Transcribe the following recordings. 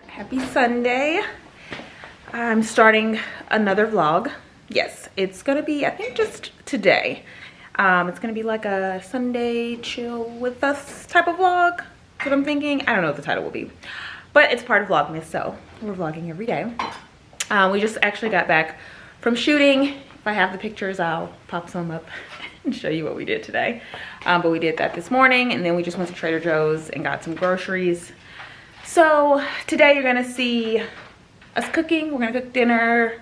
Happy Sunday. I'm starting another vlog. Yes, it's gonna be, I think, just today. It's gonna be like a Sunday chill with us type of vlog. That's what I'm thinking. I don't know what the title will be, but it's part of Vlogmas, so we're vlogging every day. We just actually got back from shooting. If I have the pictures, I'll pop some up and show you what we did today. But we did that this morning, and then we just went to Trader Joe's and got some groceries. So today you're gonna see us cooking. We're gonna cook dinner.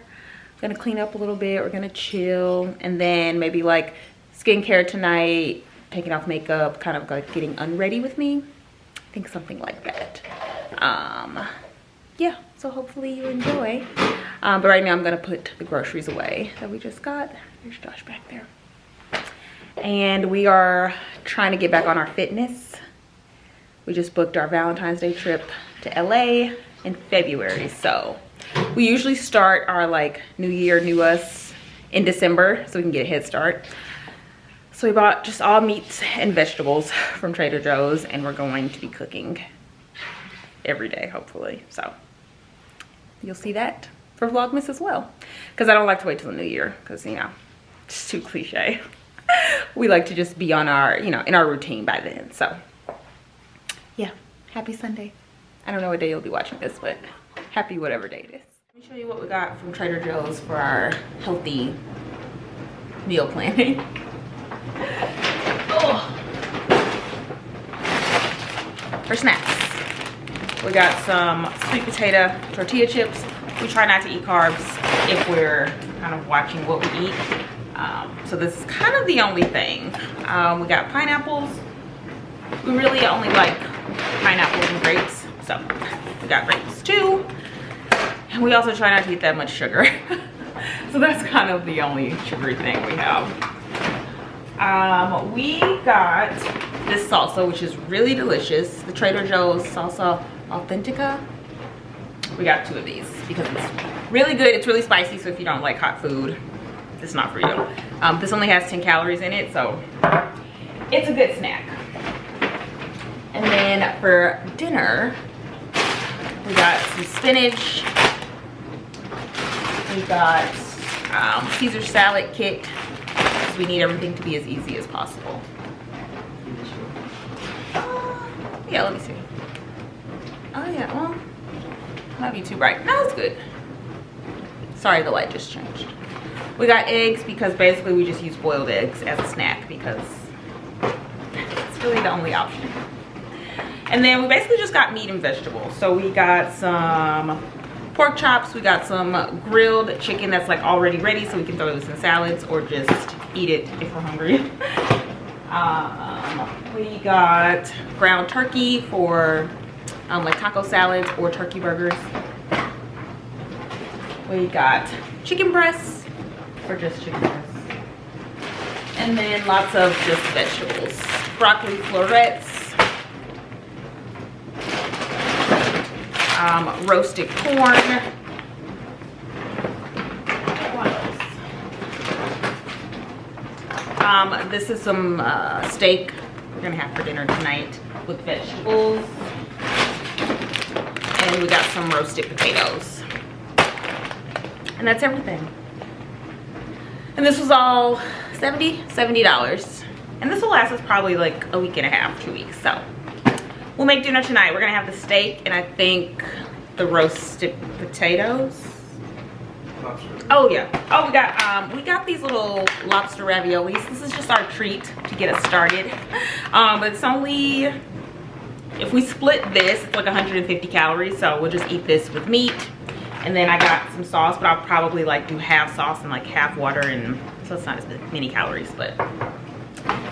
We're gonna clean up a little bit. We're gonna chill, and then maybe like skincare tonight, taking off makeup, kind of like getting unready with me. I think something like that. Yeah, so hopefully you enjoy. But right now I'm gonna put the groceries away that we just got. There's Josh back there. And we are trying to get back on our fitness. We just booked our Valentine's Day trip to LA in February. So we usually start our like new year, new us in December so we can get a head start. So we bought just all meats and vegetables from Trader Joe's, and we're going to be cooking every day, hopefully. So you'll see that for Vlogmas as well. Because I don't like to wait till the new year, because, you know, it's too cliche. We like to just be on our, you know, in our routine by then. So yeah, happy Sunday. I don't know what day you'll be watching this, but happy whatever day it is. Let me show you what we got from Trader Joe's for our healthy meal planning. Oh. For snacks, we got some sweet potato tortilla chips. We try not to eat carbs if we're kind of watching what we eat. So this is kind of the only thing. We got pineapples. We really only like pineapples and grapes, so we got grapes too. And we also try not to eat that much sugar. So that's kind of the only sugary thing we have. We got this salsa, which is really delicious. The Trader Joe's Salsa Authentica. We got 2 of these because it's really good. It's really spicy, so if you don't like hot food, it's not for you. This only has 10 calories in it, so it's a good snack. And then for dinner, we got some spinach. We got Caesar salad kit, because we need everything to be as easy as possible. Yeah, let me see. Oh yeah, well, might be too bright. No, it's good. Sorry, the light just changed. We got eggs because basically we just use boiled eggs as a snack because it's really the only option. And then we basically just got meat and vegetables. So we got some pork chops. We got some grilled chicken that's like already ready, so we can throw this in salads or just eat it if we're hungry. We got ground turkey for like taco salads or turkey burgers. We got chicken breasts or just chicken breasts. And then lots of just vegetables. Broccoli florets. Roasted corn. What else? This is some steak we're gonna have for dinner tonight with vegetables. And we got some roasted potatoes. And that's everything. And this was all $70. And this will last us probably like a week and a half, 2 weeks. So we'll make dinner tonight. We're gonna have the steak and I think the roasted potatoes. Lobster. Oh yeah. Oh, we got these little lobster raviolis. This is just our treat to get us started. But it's only, if we split this, it's like 150 calories. So we'll just eat this with meat. And then I got some sauce, but I'll probably like do half sauce and like half water, and so it's not as many calories, but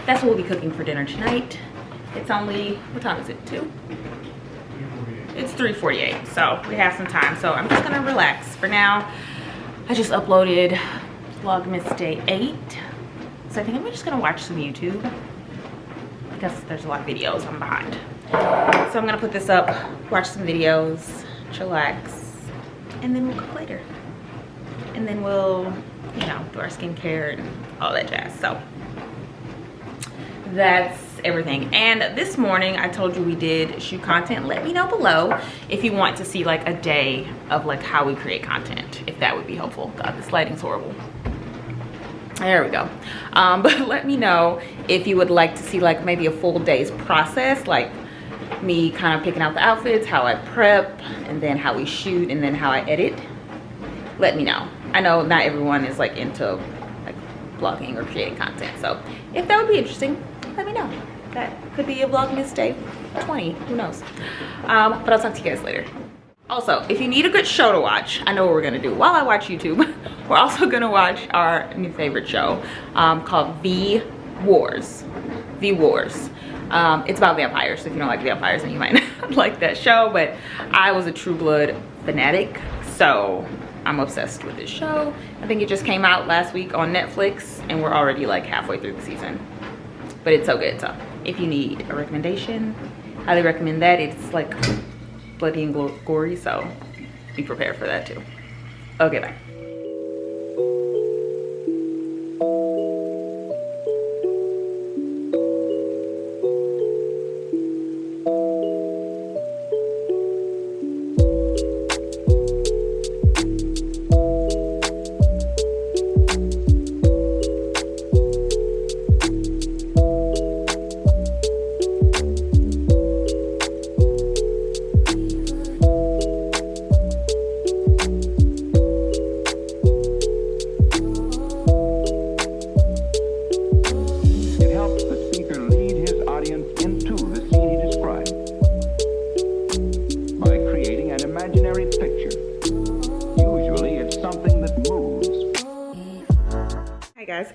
that's what we'll be cooking for dinner tonight. It's only, what time is it, 2? It's 3:48, so we have some time. So I'm just gonna relax for now. I just uploaded Vlogmas Day 8. So I think I'm just gonna watch some YouTube because there's a lot of videos I'm behind. So I'm gonna put this up, watch some videos, chillax, and then we'll cook later. and then we'll, you know, do our skincare and all that jazz. So that's everything. And this morning I told you we did shoot content. Let me know below if you want to see like a day of like how we create content, if that would be helpful. God, this lighting's horrible. There we go. But let me know if you would like to see like maybe a full day's process, like me kind of picking out the outfits, how I prep, and then how we shoot, and then how I edit. Let me know. I know not everyone is like into like vlogging or creating content, so if that would be interesting, let me know. That could be a Vlogmas day 20, who knows. But I'll talk to you guys later. Also, if you need a good show to watch, I know what we're gonna do. While I watch YouTube, we're also gonna watch our new favorite show called V-Wars. V-Wars. It's about vampires, so if you don't like vampires, then you might not like that show, but I was a True Blood fanatic, so I'm obsessed with this show. I think it just came out last week on Netflix, and we're already like halfway through the season. But it's so good, so if you need a recommendation, highly recommend that. It's like bloody and gory, so be prepared for that too. Okay, bye.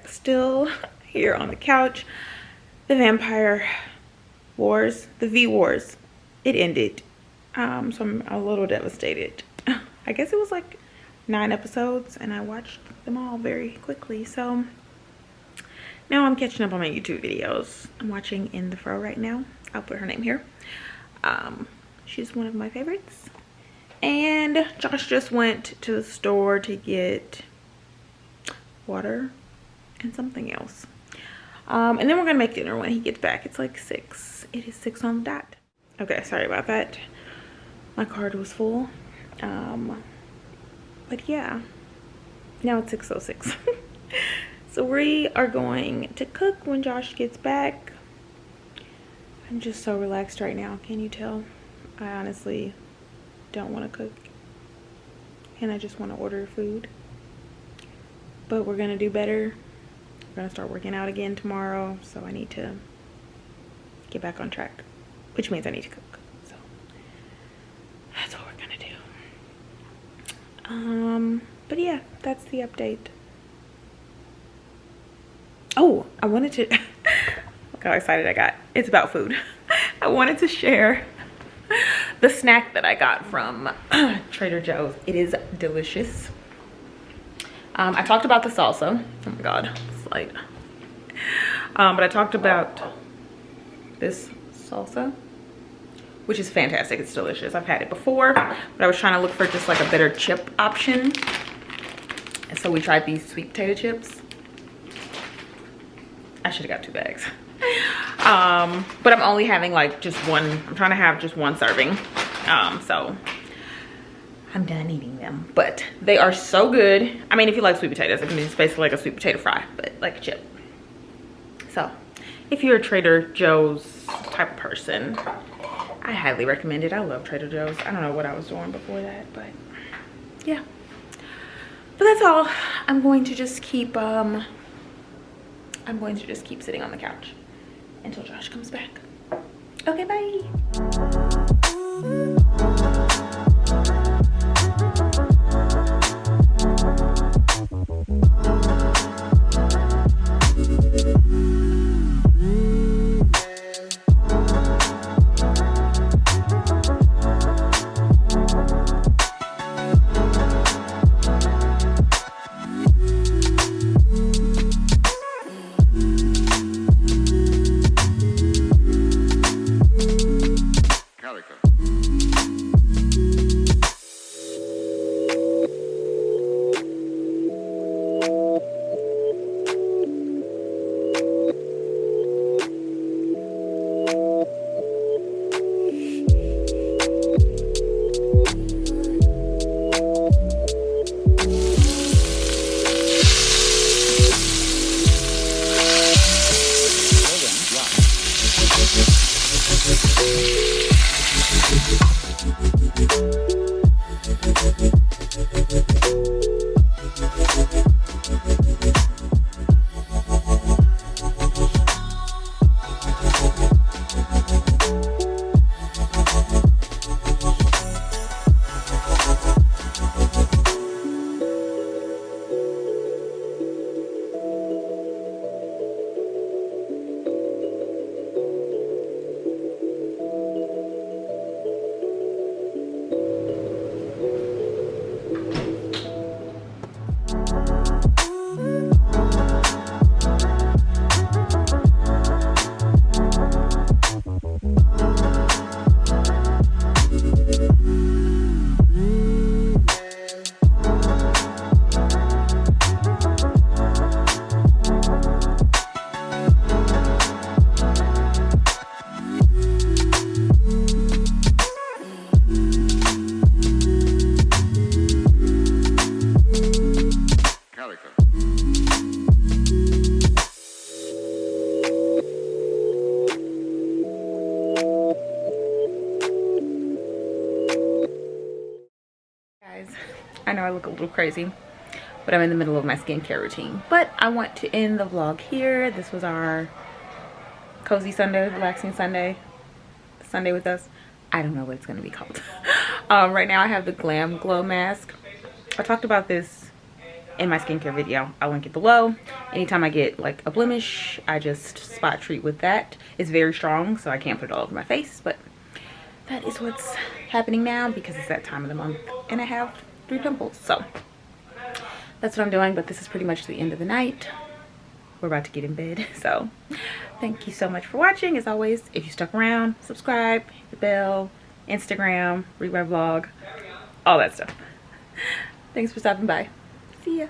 Still here on the couch. The vampire wars, the V-Wars, it ended. So I'm a little devastated. I guess it was like 9 episodes and I watched them all very quickly. So now I'm catching up on my YouTube videos. I'm watching In the Fro right now. I'll put her name here. She's one of my favorites. And Josh just went to the store to get water and something else. And then we're gonna make dinner when he gets back. It's like 6. It is 6 on the dot. Okay, sorry about that. My card was full. But yeah, now it's 6:06. So we are going to cook when Josh gets back. I'm just so relaxed right now, can you tell? I honestly don't want to cook. And I just want to order food. But we're gonna do better. We're gonna start working out again tomorrow, so I need to get back on track, which means I need to cook. So that's what we're gonna do. But yeah, that's the update. Oh, I wanted to look how excited I got. It's about food. I wanted to share the snack that I got from Trader Joe's. It is delicious. I talked about the salsa. Oh my god, slide. But I talked about this salsa, which is fantastic. It's delicious. I've had it before, but I was trying to look for just like a better chip option. And so we tried these sweet potato chips. I should have got 2 bags. But I'm only having like just one. I'm trying to have just 1 serving. So I'm done eating them, but they are so good. I mean, if you like sweet potatoes, it's basically like a sweet potato fry, but like a chip. So if you're a Trader Joe's type of person, I highly recommend it. I love Trader Joe's. I don't know what I was doing before that, but yeah. But that's all. I'm going to just keep sitting on the couch until Josh comes back. Okay, bye. I know I look a little crazy, but I'm in the middle of my skincare routine. But I want to end the vlog here. This was our cozy Sunday, relaxing Sunday, Sunday with us. I don't know what it's going to be called. Right now I have the Glam Glow mask. I talked about this in my skincare video. I'll link it below. Anytime I get like a blemish, I just spot treat with that. It's very strong, so I can't put it all over my face, but that is what's happening now because it's that time of the month and I have 3 pimples. So that's what I'm doing, but this is pretty much the end of the night. We're about to get in bed. So thank you so much for watching. As always, if you stuck around, subscribe, hit the bell, Instagram, read my vlog, all that stuff. Thanks for stopping by. See ya.